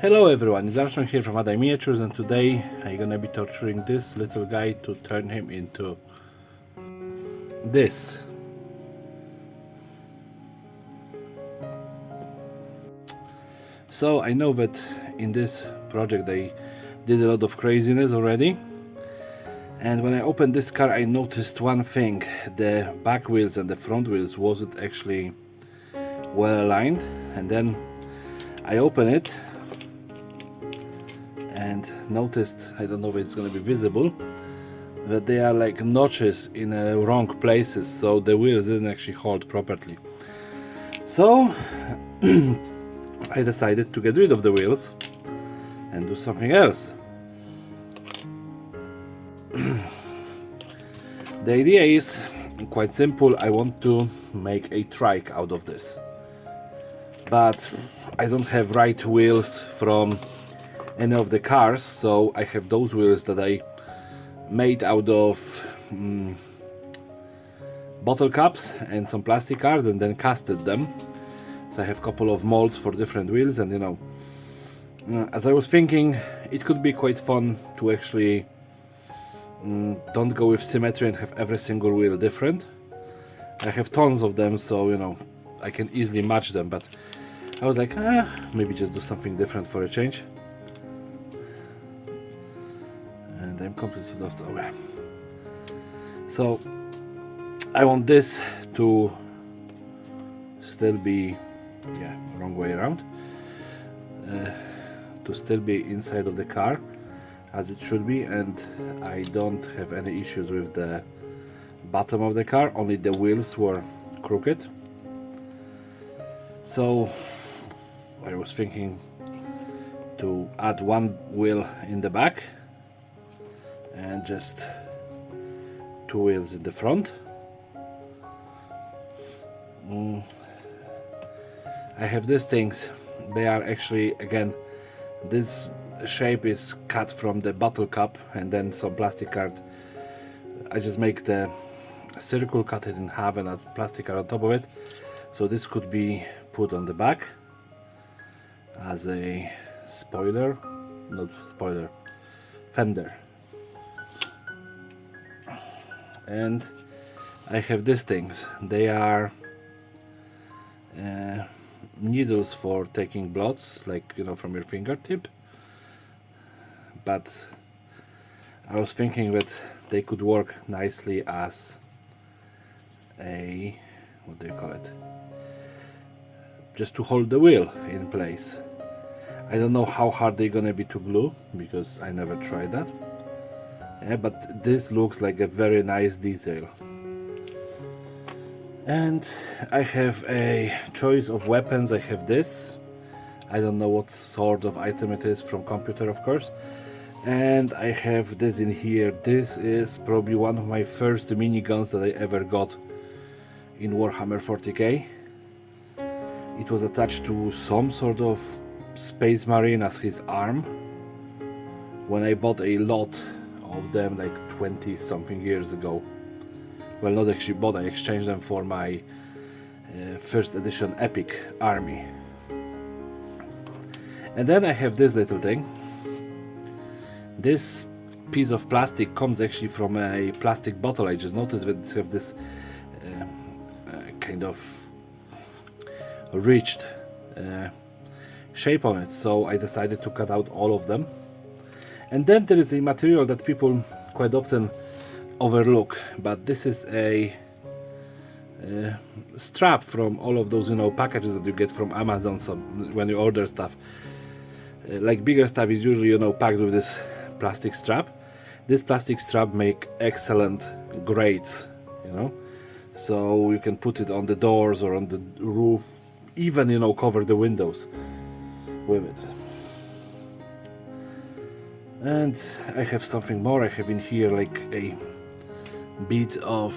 Hello everyone, it's Armstrong here from Adai Miniatures, and today I'm gonna be torturing this little guy to turn him into this. So I know that in this project they did a lot of craziness already, and when I opened this car I noticed one thing: the back wheels and the front wheels wasn't actually well aligned. And then I opened it and noticed, I don't know if it's going to be visible, that they are like notches in wrong places, so the wheels didn't actually hold properly. So I decided to get rid of the wheels and do something else. The idea is quite simple. I want to make a trike out of this, but I don't have right wheels from any of the cars, so I have those wheels that I made out of bottle caps and some plastic card and then casted them. So I have a couple of molds for different wheels, and as I was thinking, it could be quite fun to actually don't go with symmetry and have every single wheel different. I have tons of them, so I can easily match them, but I was like, maybe just do something different for a change. And I'm completely lost away. So I want this to still be, wrong way around, to still be inside of the car as it should be, and I don't have any issues with the bottom of the car, only the wheels were crooked. So I was thinking to add one wheel in the back and just two wheels in the front. I have these things. They are actually, again, this shape is cut from the bottle cap and then some plastic card. I just make the circle, cut it in half, and add plastic card on top of it. So this could be put on the back as a spoiler, not spoiler, fender. And I have these things. They are needles for taking bloods, like from your fingertip, but I was thinking that they could work nicely as a, what do you call it, just to hold the wheel in place. I don't know how hard they're gonna be to glue because I never tried that. But this looks like a very nice detail. And I have a choice of weapons. I have this. I don't know what sort of item it is, from computer of course. And I have this in here. This is probably one of my first miniguns that I ever got in Warhammer 40k. It was attached to some sort of Space Marine as his arm when I bought a lot of them like 20 something years ago. Well, not actually bought, I exchanged them for my first edition epic army. And then I have this little thing. This piece of plastic comes actually from a plastic bottle. I just noticed that it have this kind of ridged shape on it, so I decided to cut out all of them. And then there is a material that people quite often overlook, but this is a strap from all of those packages that you get from Amazon. So when you order stuff, like bigger stuff is usually packed with this plastic strap. This plastic strap make excellent grates, so you can put it on the doors or on the roof, even cover the windows with it. And I have something more. I have in here like a bit of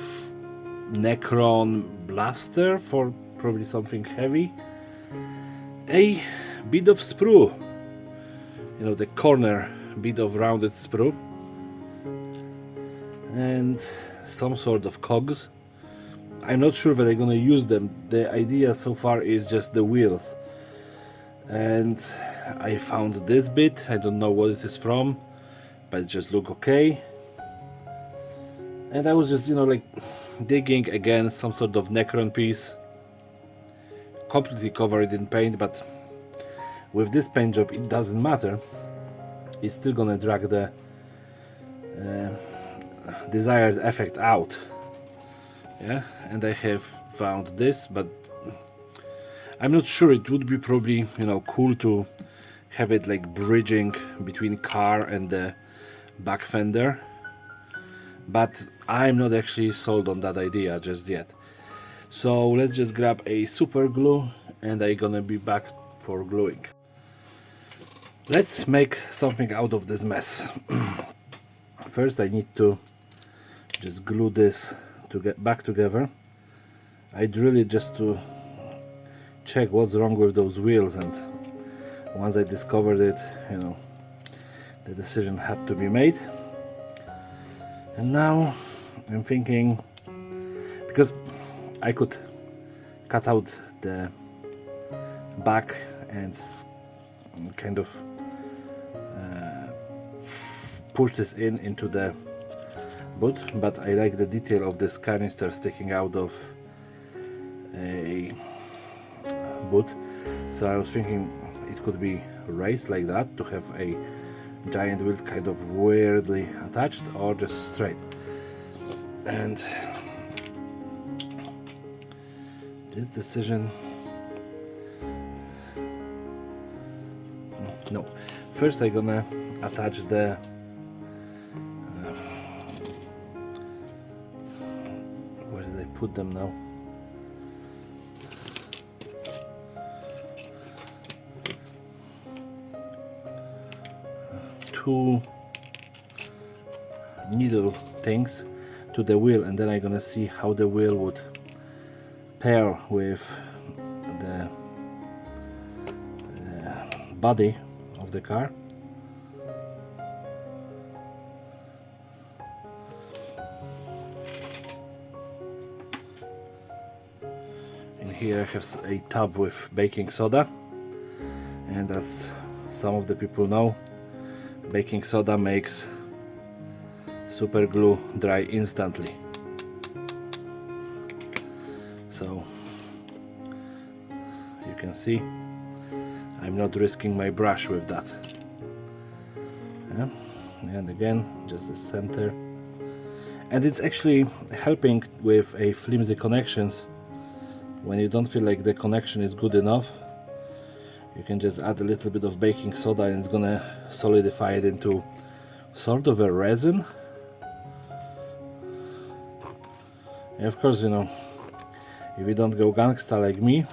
Necron blaster for probably something heavy, a bit of sprue, the corner bit of rounded sprue, and some sort of cogs. I'm not sure that I'm gonna use them. The idea so far is just the wheels. and I found this bit. I don't know what it is from, but it just look okay. And I was just, like digging again, some sort of Necron piece, completely covered in paint, but with this paint job it doesn't matter. It's still gonna drag the desired effect out. Yeah, and I have found this, but I'm not sure. It would be probably, cool to have it like bridging between car and the back fender, but I'm not actually sold on that idea just yet. So let's just grab a super glue and I'm gonna be back for gluing. Let's make something out of this mess. First I need to just glue this to get back together. I drill it just to check what's wrong with those wheels, and once I discovered it, the decision had to be made. And now I'm thinking, because I could cut out the back and kind of push this into the boot, but I like the detail of this canister sticking out of a boot, so I was thinking it could be raised like that to have a giant wheel kind of weirdly attached, or just straight. And this decision, no, first I'm gonna attach the where did I put them now? Two needle things to the wheel, and then I'm gonna see how the wheel would pair with the body of the car. And here I have a tub with baking soda, and as some of the people know, baking soda makes super glue dry instantly. So you can see I'm not risking my brush with that. Yeah. And again, just the center, and it's actually helping with a flimsy connections. When you don't feel like the connection is good enough, you can just add a little bit of baking soda and it's gonna solidify it into sort of a resin. And of course, if you don't go gangsta like me,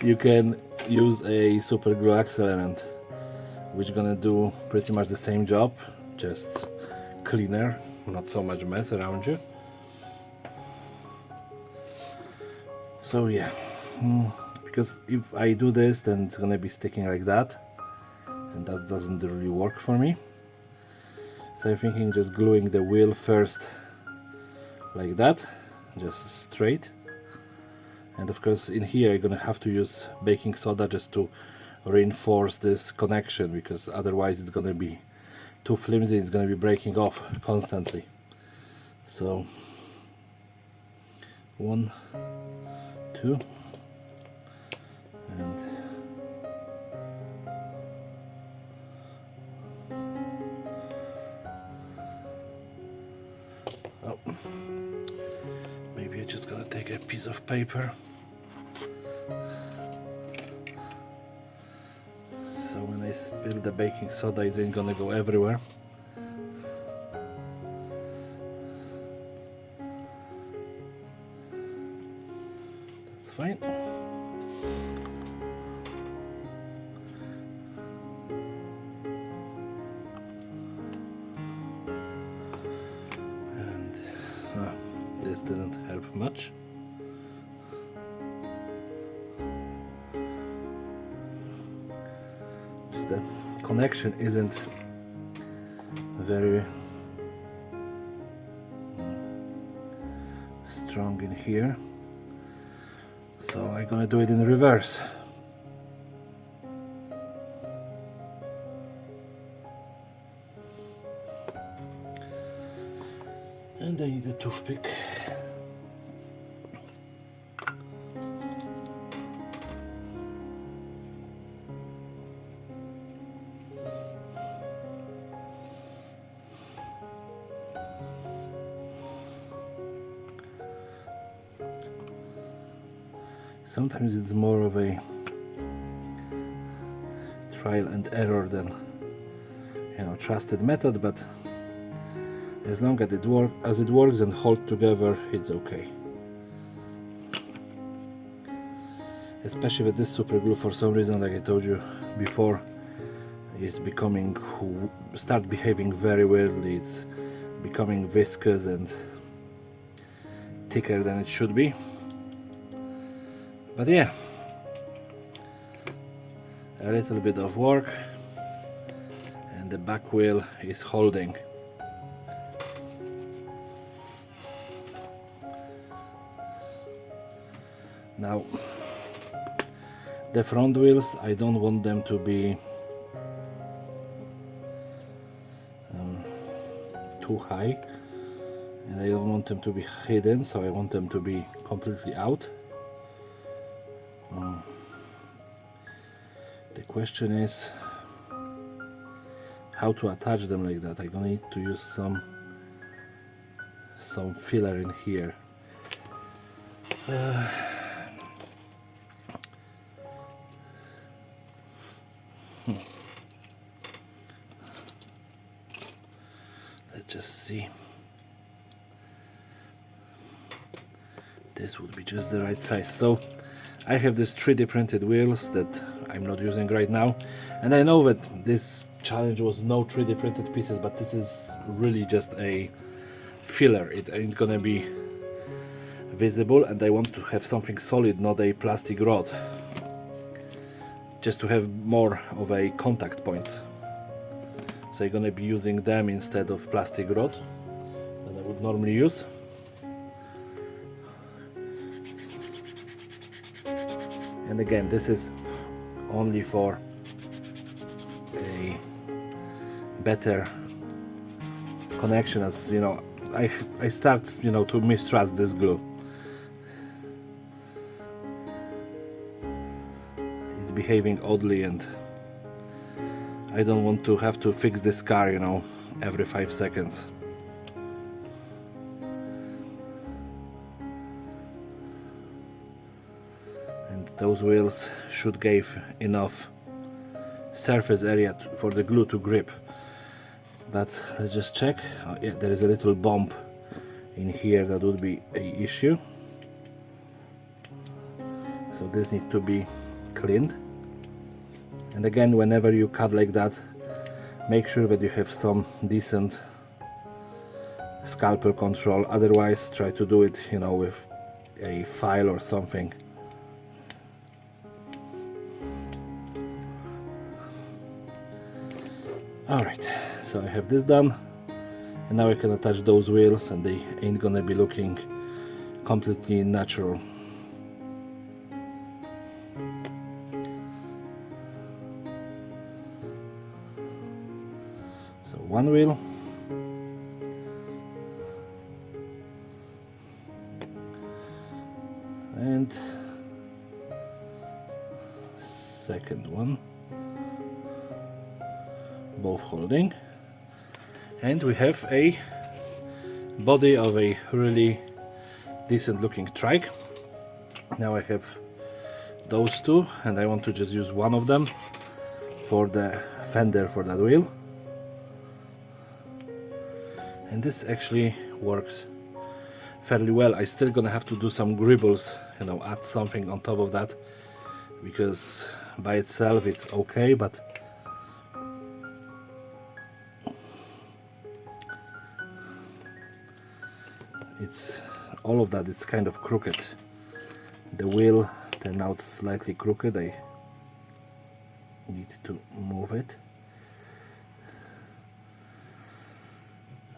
you can use a super glue accelerant, which gonna do pretty much the same job, just cleaner, not so much mess around you. So yeah, because if I do this, then it's gonna be sticking like that, and that doesn't really work for me. So I'm thinking just gluing the wheel first like that, just straight. And of course in here I'm gonna have to use baking soda just to reinforce this connection, because otherwise it's gonna be too flimsy, it's gonna be breaking off constantly. So 1, 2, and oh, maybe I'm just gonna take a piece of paper, so when I spill the baking soda it ain't gonna go everywhere. That's fine. And this didn't help much. Just the connection isn't very strong in here, so I'm gonna do it in reverse. And I need a toothpick. Sometimes it's more of a trial and error than, you know, trusted method, but as long as it works and hold together, it's okay. Especially with this super glue, for some reason, like I told you before, it's start behaving very weirdly. It's becoming viscous and thicker than it should be. But yeah, a little bit of work and the back wheel is holding. Now the front wheels, I don't want them to be too high, and I don't want them to be hidden, so I want them to be completely out. The question is how to attach them like that. I'm gonna need to use some filler in here. Let's just see. This would be just the right size. So I have these 3D printed wheels that I'm not using right now, and I know that this challenge was no 3D printed pieces, but this is really just a filler. It ain't gonna be visible, and I want to have something solid, not a plastic rod, just to have more of a contact point. So I'm gonna be using them instead of plastic rod that I would normally use. And again, this is only for a better connection, as you know, I start, you know, to mistrust this glue. It's behaving oddly, and I don't want to have to fix this car, you know, every 5 seconds. And those wheels should give enough surface area for the glue to grip. But let's just check. Oh, yeah, there is a little bump in here that would be an issue. So this needs to be cleaned. And again, whenever you cut like that, make sure that you have some decent scalpel control. Otherwise, try to do it, you know, with a file or something. Alright, so I have this done, and now I can attach those wheels, and they ain't gonna be looking completely natural. So one wheel, and second one, both holding, and we have a body of a really decent looking trike. Now I have those two, and I want to just use one of them for the fender for that wheel, and this actually works fairly well. I still gonna have to do some gribbles, you know, add something on top of that, because by itself it's okay, but it's all of that, it's kind of crooked. The wheel turned out slightly crooked. I need to move it.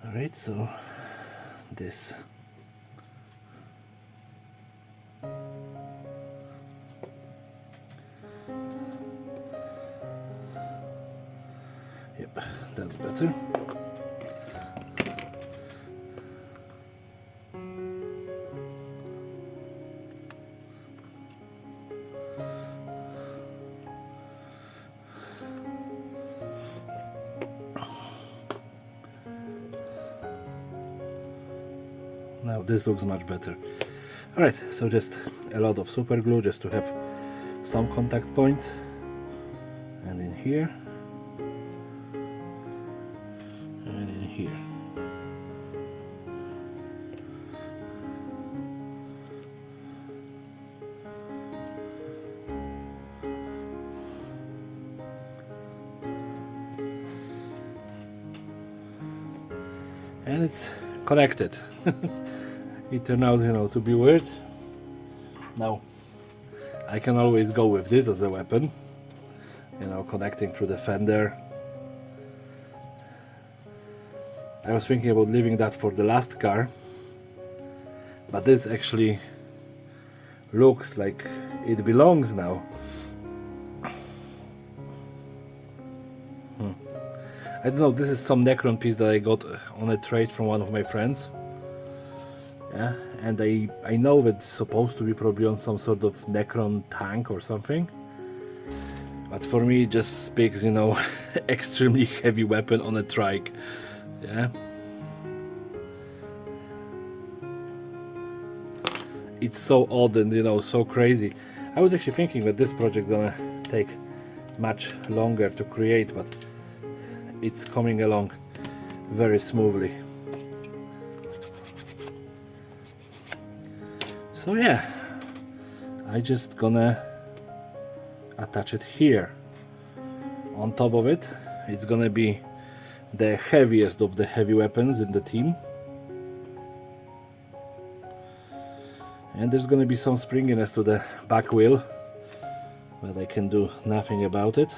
Alright, so this. Yep, that's better. Now this looks much better. Alright, so just a lot of super glue just to have some contact points, and in here and in here. And it's connected. It turned out, to be weird. Now I can always go with this as a weapon, connecting through the fender. I was thinking about leaving that for the last car, but this actually looks like it belongs now. I don't know, this is some Necron piece that I got on a trade from one of my friends. Yeah, and I know that it's supposed to be probably on some sort of Necron tank or something. But for me it just speaks, extremely heavy weapon on a trike. Yeah. It's so odd and so crazy. I was actually thinking that this project gonna take much longer to create, but it's coming along very smoothly. So yeah, I just gonna attach it here. On top of it, it's gonna be the heaviest of the heavy weapons in the team. And there's gonna be some springiness to the back wheel, but I can do nothing about it.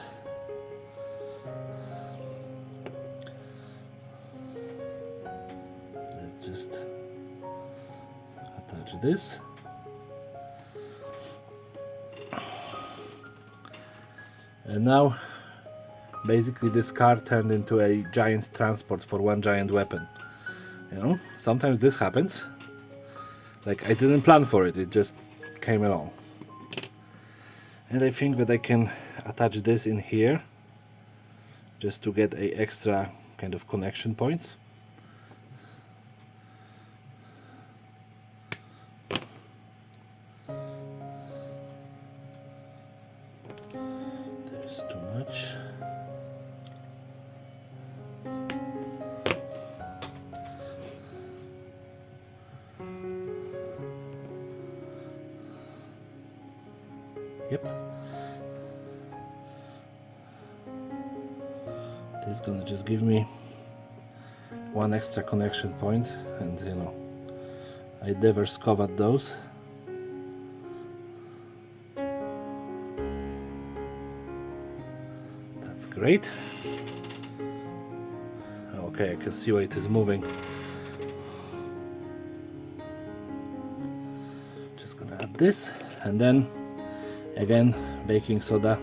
Let's just attach this. And now basically this car turned into a giant transport for one giant weapon. Sometimes this happens. Like, I didn't plan for it, it just came along. And I think that I can attach this in here just to get a extra kind of connection points. There's too much. Yep. This is gonna just give me one extra connection point, and I never covered those. That's great. Okay, I can see why it is moving. Just gonna add this, and then again baking soda,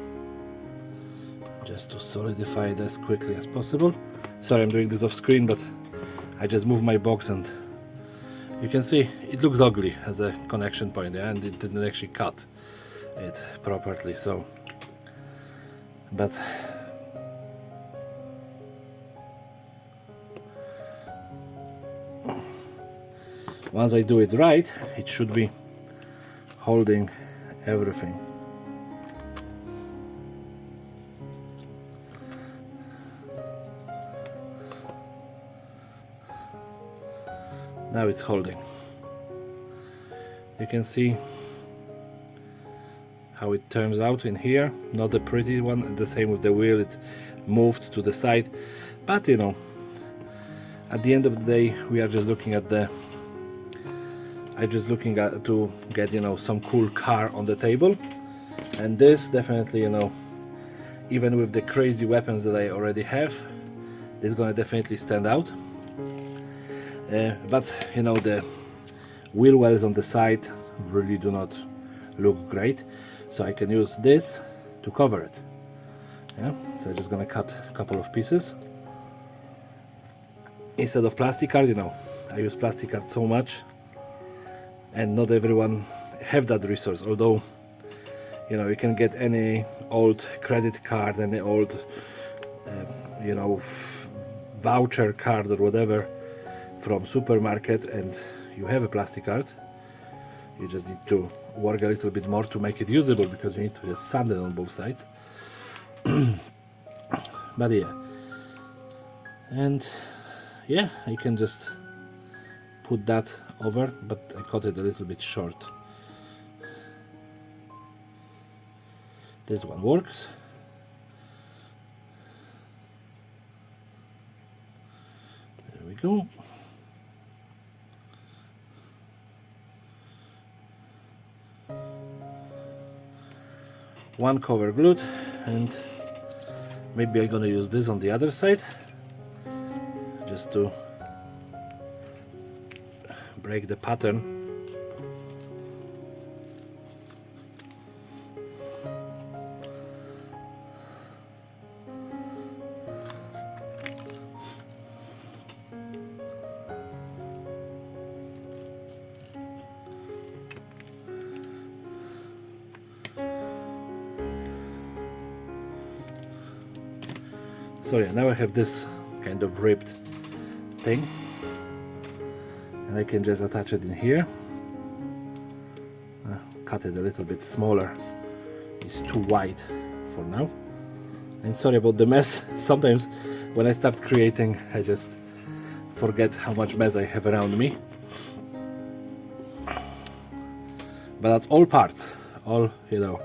just to solidify it as quickly as possible. Sorry, I'm doing this off screen, but I just moved my box and you can see it looks ugly as a connection point, yeah? And it didn't actually cut it properly. So, but once I do it right, it should be holding everything. Now it's holding. You can see how it turns out in here. Not a pretty one. The same with the wheel, it moved to the side, but at the end of the day we are just looking at the I'm just looking at to get some cool car on the table, and this definitely even with the crazy weapons that I already have, this is gonna definitely stand out. But the wheel wells on the side really do not look great, so I can use this to cover it. Yeah, so I'm just gonna cut a couple of pieces instead of plastic card. I use plastic card so much, and not everyone have that resource. Although you can get any old credit card, any old voucher card or whatever from supermarket, and you have a plastic art. You just need to work a little bit more to make it usable, because you need to just sand it on both sides. But yeah, and yeah, I can just put that over, but I cut it a little bit short. This one works. There we go. One cover glued, and maybe I'm gonna use this on the other side just to break the pattern. So yeah, now I have this kind of ribbed thing, and I can just attach it in here. Cut it a little bit smaller, it's too wide for now. And sorry about the mess. Sometimes when I start creating, I just forget how much mess I have around me. But that's all parts, all, you know,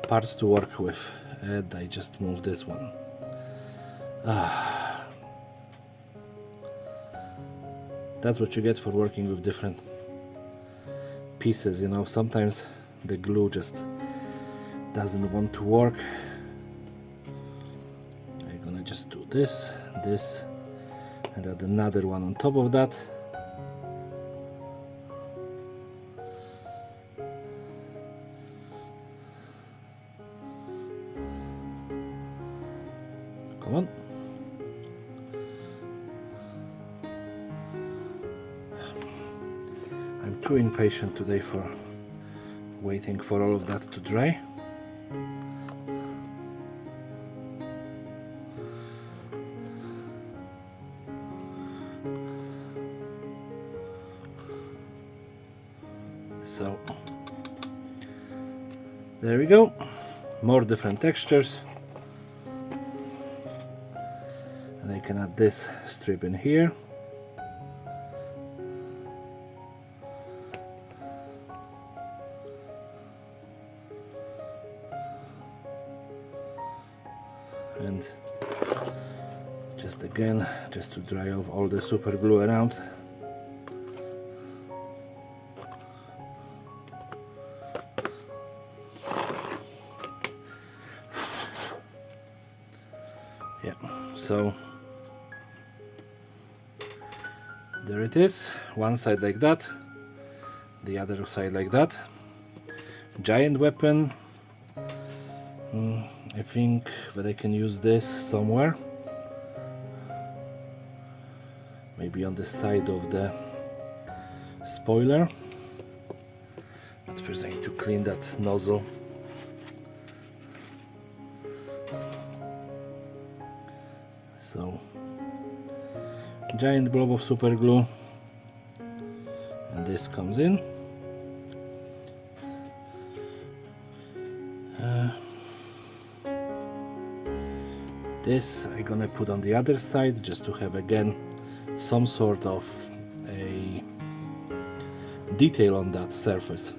parts to work with. And I just moved this one. That's what you get for working with different pieces, you know. Sometimes the glue just doesn't want to work. I'm gonna just do this, this, and add another one on top of that. Come on. I'm too impatient today for waiting for all of that to dry. So there we go, more different textures. And I can add this strip in here. And just again, just to dry off all the super glue around. Yeah, so there it is, one side like that, the other side like that. Giant weapon. I think that I can use this somewhere, maybe on the side of the spoiler, but first I need to clean that nozzle. So giant blob of super glue, and this comes in. This I'm gonna put on the other side just to have again some sort of a detail on that surface,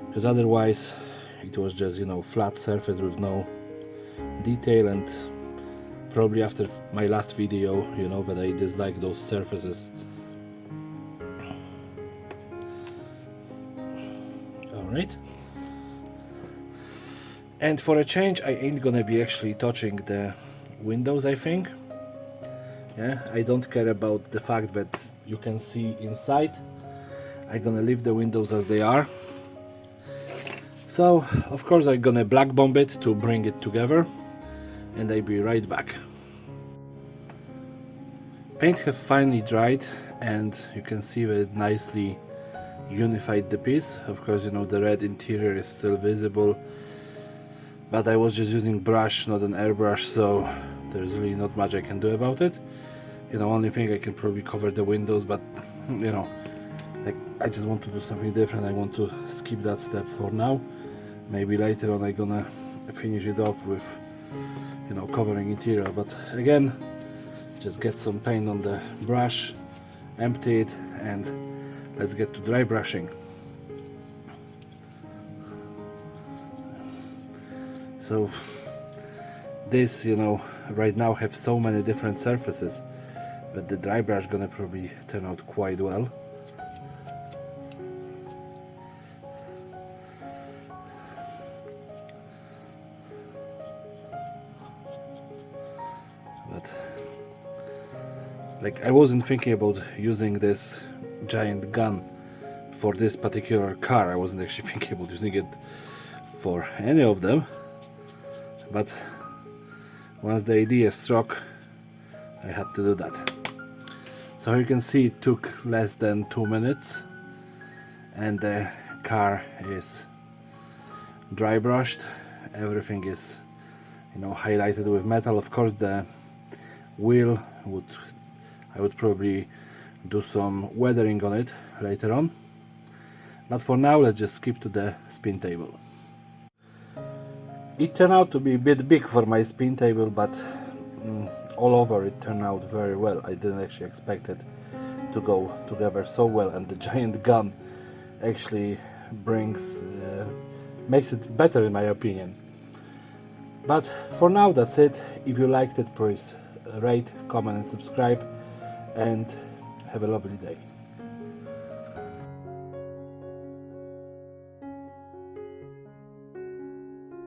because otherwise it was just, you know, flat surface with no detail. And probably after my last video, you know, that I dislike those surfaces. Alright. And for a change, I ain't gonna be actually touching the windows, I think. Yeah, I don't care about the fact that you can see inside. I'm gonna leave the windows as they are. So, of course, I'm gonna black bomb it to bring it together, and I'll be right back. Paint have finally dried, and you can see that it nicely unified the piece. Of course, you know, the red interior is still visible, but I was just using brush, not an airbrush, so there's really not much I can do about it. You know, only thing I can probably cover the windows, but you know, I just want to do something different. I want to skip that step for now. Maybe later on I'm gonna finish it off with, you know, covering interior, but again, just get some paint on the brush, empty it, and let's get to dry brushing. So this, you know, right now have so many different surfaces, but the dry brush gonna probably turn out quite well. But like, I wasn't thinking about using this giant gun for this particular car. I wasn't actually thinking about using it for any of them, but once the idea struck, I had to do that. So you can see it took less than 2 minutes and the car is dry brushed. Everything is, you know, highlighted with metal. Of course the wheel I would probably do some weathering on it later on, but for now let's just skip to the spin table. It turned out to be a bit big for my spin table, but all over it turned out very well. I didn't actually expect it to go together so well, and the giant gun actually makes it better in my opinion. But for now that's it. If you liked it, please rate, comment and subscribe, and have a lovely day.